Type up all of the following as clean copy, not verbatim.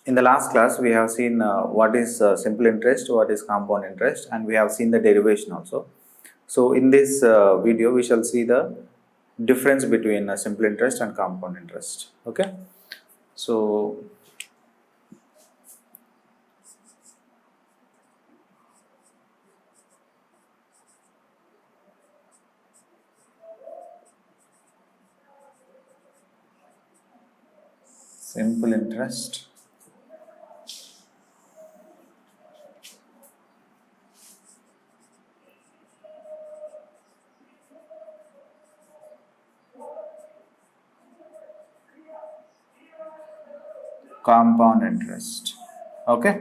In the last class, we have seen what is simple interest, what is compound interest, and we have seen the derivation also. So, in this video, we shall see the difference between simple interest and compound interest. Okay. So, simple interest, compound interest. Okay.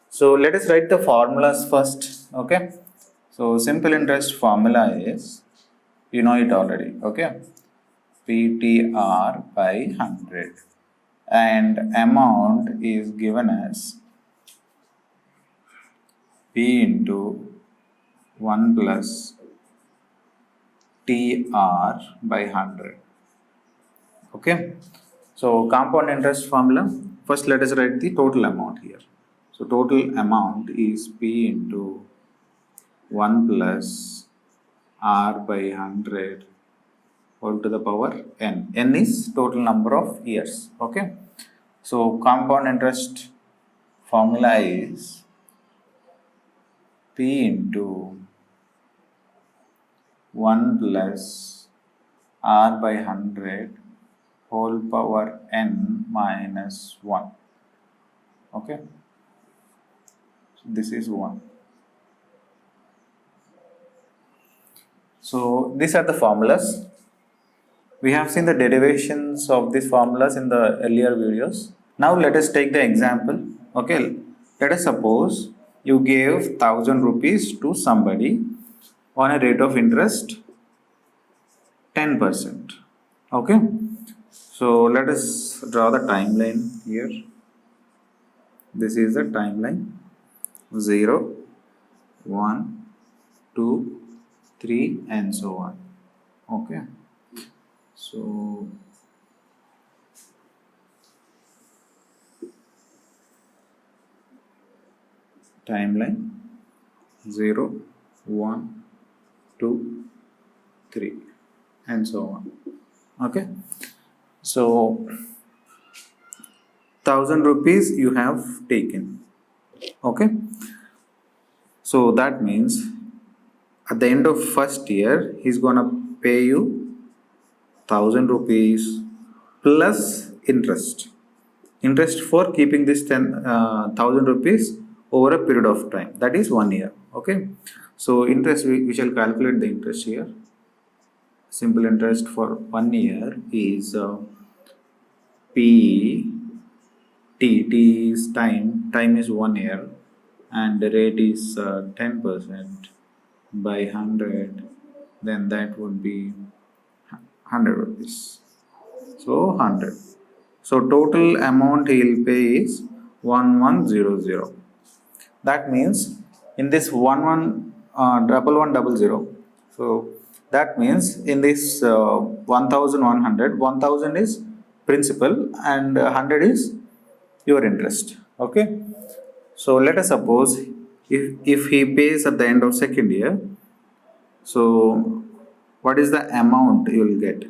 So, let us write the formulas first. Okay. So, simple interest formula is, you know it already. Okay. PTR by 100, and amount is given as P into 1 plus TR by 100. Okay. So, compound interest formula, first let us write the total amount here. So, total amount is P into 1 plus R by 100 whole to the power n. N is total number of years. Okay. So, compound interest formula is P into 1 plus R by 100 whole power n minus 1. Okay. So, this is 1. So, these are the formulas. We have seen the derivations of these formulas in the earlier videos. Now, let us take the example. Okay. Let us suppose you gave 1000 rupees to somebody on a rate of interest 10%. Okay. So, let us draw the timeline here. This is the timeline 0, 1, 2, 3 and so on. Okay. So, timeline 0, 1, 2, 3 and so on. Okay. So, 1000 rupees you have taken. Okay. So, that means at the end of first year, he's gonna pay you 1000 rupees plus interest. Interest for keeping this 10,000 rupees over a period of time, that is 1 year. Okay. So, interest we shall calculate the interest here. Simple interest for 1 year is P T is time is 1 year, and the rate is 10% by 100, then that would be 100 rupees. So 100. So total amount he will pay is 1100. That means in this 1100, so that means in this 1100, 1000 is principal and 100 is your interest. Okay. So let us suppose if he pays at the end of second year, so what is the amount you will get?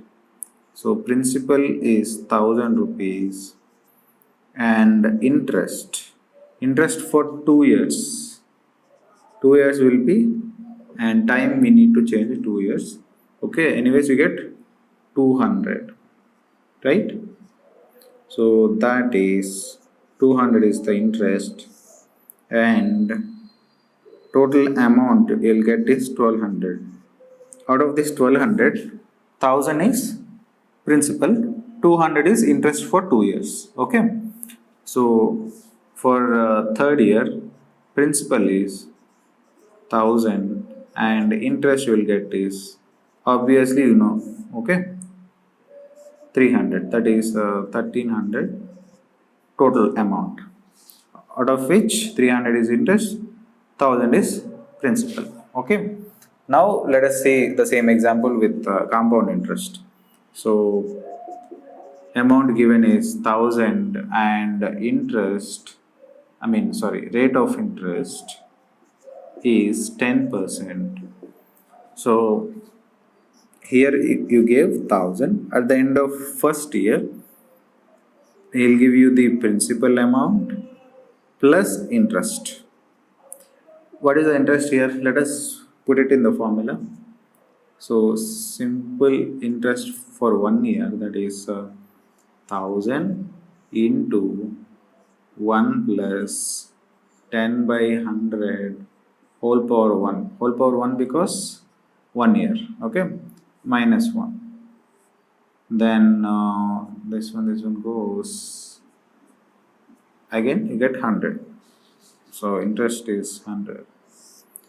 So principal is 1000 rupees and interest for 2 years. 2 years will be, and time we need to change 2 years. Okay, anyways you get 200, right? So that is 200 is the interest, and total amount you'll get is 1200. Out of this 1200, 1000 is principal, 200 is interest for 2 years. Okay. So for third year, principal is 1000 and interest you will get is obviously you know. Okay, 300, that is 1300 total amount, out of which 300 is interest, 1000 is principal. Okay. Now let us see the same example with compound interest. So amount given is 1000 and rate of interest is 10%. So here you gave 1000. At the end of first year, he'll give you the principal amount plus interest. What is the interest here? Let us put it in the formula. So simple interest for 1 year, that is 1000 into 1 plus 10 by 100 whole power 1. Whole power 1 because 1 year. Okay, minus 1. Then this one goes. Again, you get 100. So interest is 100.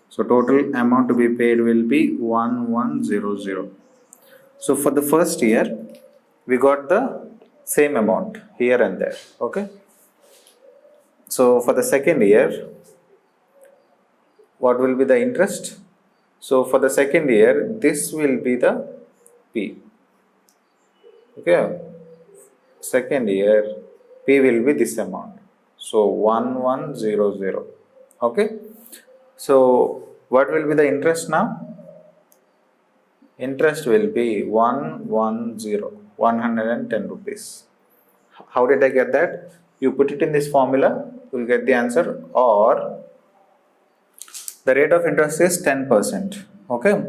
So total amount to be paid will be 1100. So for the first year, we got the same amount here and there. Okay. So for the second year, what will be the interest? So for the second year, this will be the P. Okay. Second year, P will be this amount. So 1100. Okay. So what will be the interest now? Interest will be 110 rupees. How did I get that? You put it in this formula, you will get the answer. Or the rate of interest is 10%. Okay.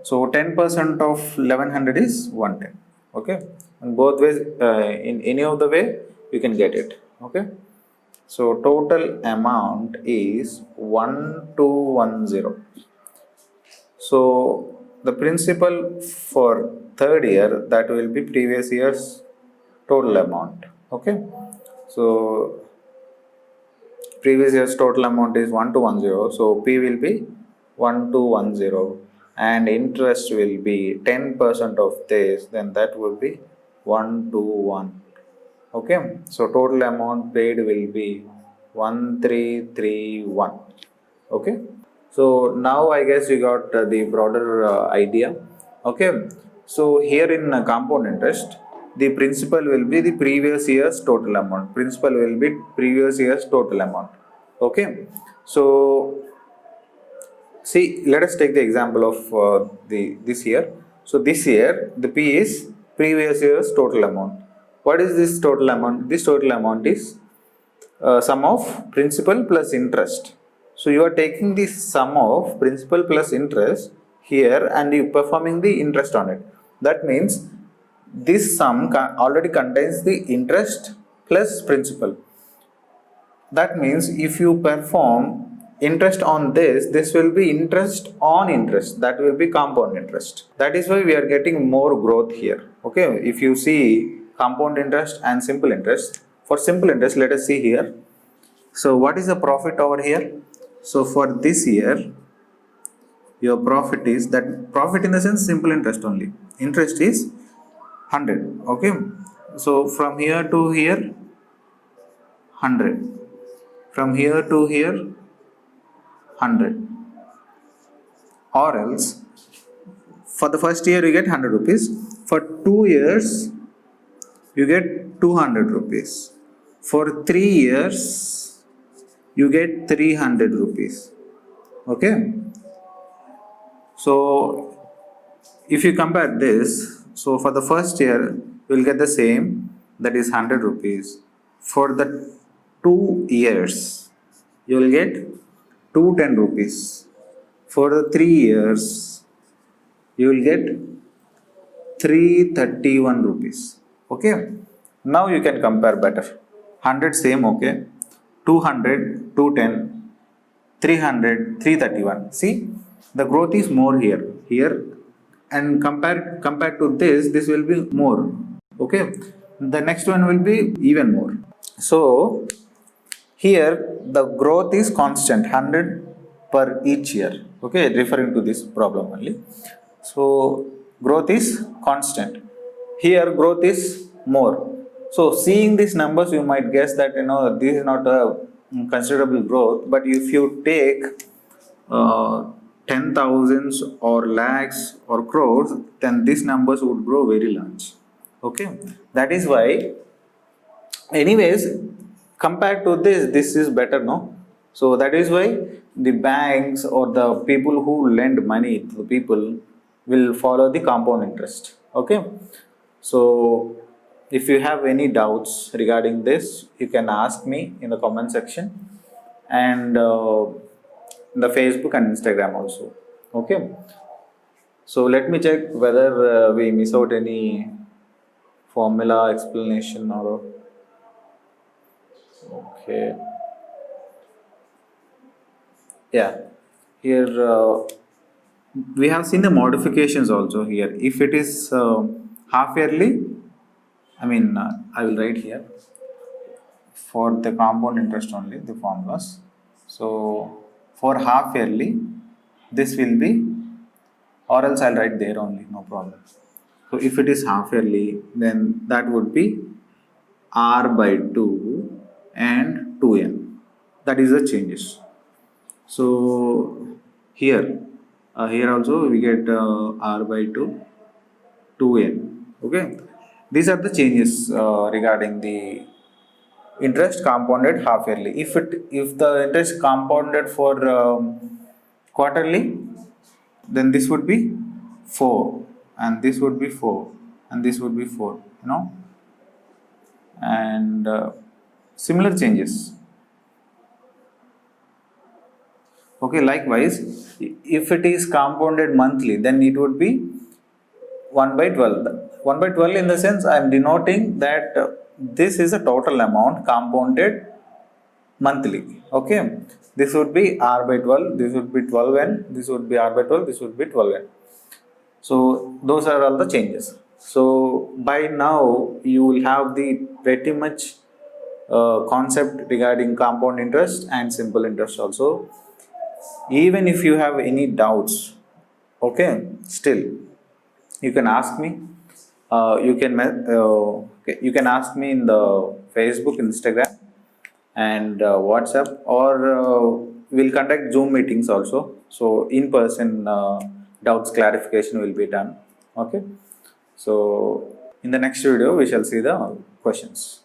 So 10% of 1100 is 110. Okay. In both ways, in any of the way, you can get it. Okay. So total amount is 1210. So the principal for third year, that will be previous year's total amount. Okay. So previous year's total amount is 1210. So P will be 1210 and interest will be 10% of this, then that will be 121. Okay, so total amount paid will be 1331. Okay, so now I guess you got the broader idea. Okay, so here in compound interest, the principal will be the previous year's total amount. Principal will be previous year's total amount. Okay, so see, let us take the example of this year. So this year the P is previous year's total amount. What is this total amount? This total amount is sum of principal plus interest. So you are taking the sum of principal plus interest here and you performing the interest on it. That means this sum already contains the interest plus principal. That means if you perform interest on this will be interest on interest, that will be compound interest. That is why we are getting more growth here. Okay, if you see compound interest and simple interest, for simple interest, let us see here. So what is the profit over here? So for this year, your profit is, that profit in the sense simple interest only, interest is 100. Okay, so from here to here 100, from here to here 100, or else for the first year you get 100 rupees, for 2 years you get 200 rupees, for 3 years you get 300 rupees. Okay, so if you compare this, so for the first year you will get the same, that is 100 rupees. For the 2 years you will get 210 rupees. For the 3 years you will get 331 rupees. Okay, now you can compare better. 100 same, okay, 200, 210, 300, 331. See, the growth is more here, and compared to this will be more. Okay, the next one will be even more. So here the growth is constant, 100 per each year. Okay, referring to this problem only. So growth is constant. Here growth is more. So seeing these numbers, you might guess that this is not a considerable growth. But if you take 10,000s or lakhs or crores, then these numbers would grow very large. Okay, that is why, anyways, compared to this is better, no? So that is why the banks or the people who lend money to the people will follow the compound interest. Okay, so if you have any doubts regarding this, you can ask me in the comment section, and in the Facebook and Instagram also. Okay, so let me check whether we miss out any formula explanation or. Okay. Yeah, here we have seen the modifications also here. If it is half yearly, I mean, I will write here for the compound interest only the formulas. So for half yearly, this will be, or else I'll write there only, no problem. So if it is half yearly, then that would be R by 2 and 2n. That is the changes. So here, here also we get R by 2, 2n. Okay, these are the changes regarding the interest compounded half yearly. If the interest compounded for quarterly, then this would be 4, and this would be 4, and this would be 4. And similar changes. Okay, likewise, if it is compounded monthly, then it would be 1 by 12. 1 by 12 in the sense I am denoting that this is a total amount compounded monthly. Okay, this would be R by 12, this would be 12n, this would be R by 12, this would be 12n. So those are all the changes. So by now you will have the pretty much concept regarding compound interest and simple interest also. Even if you have any doubts, okay, still you can ask me. You can ask me in the Facebook, Instagram, and WhatsApp, or we'll conduct Zoom meetings also. So in person doubts clarification will be done. Okay, so in the next video we shall see the questions.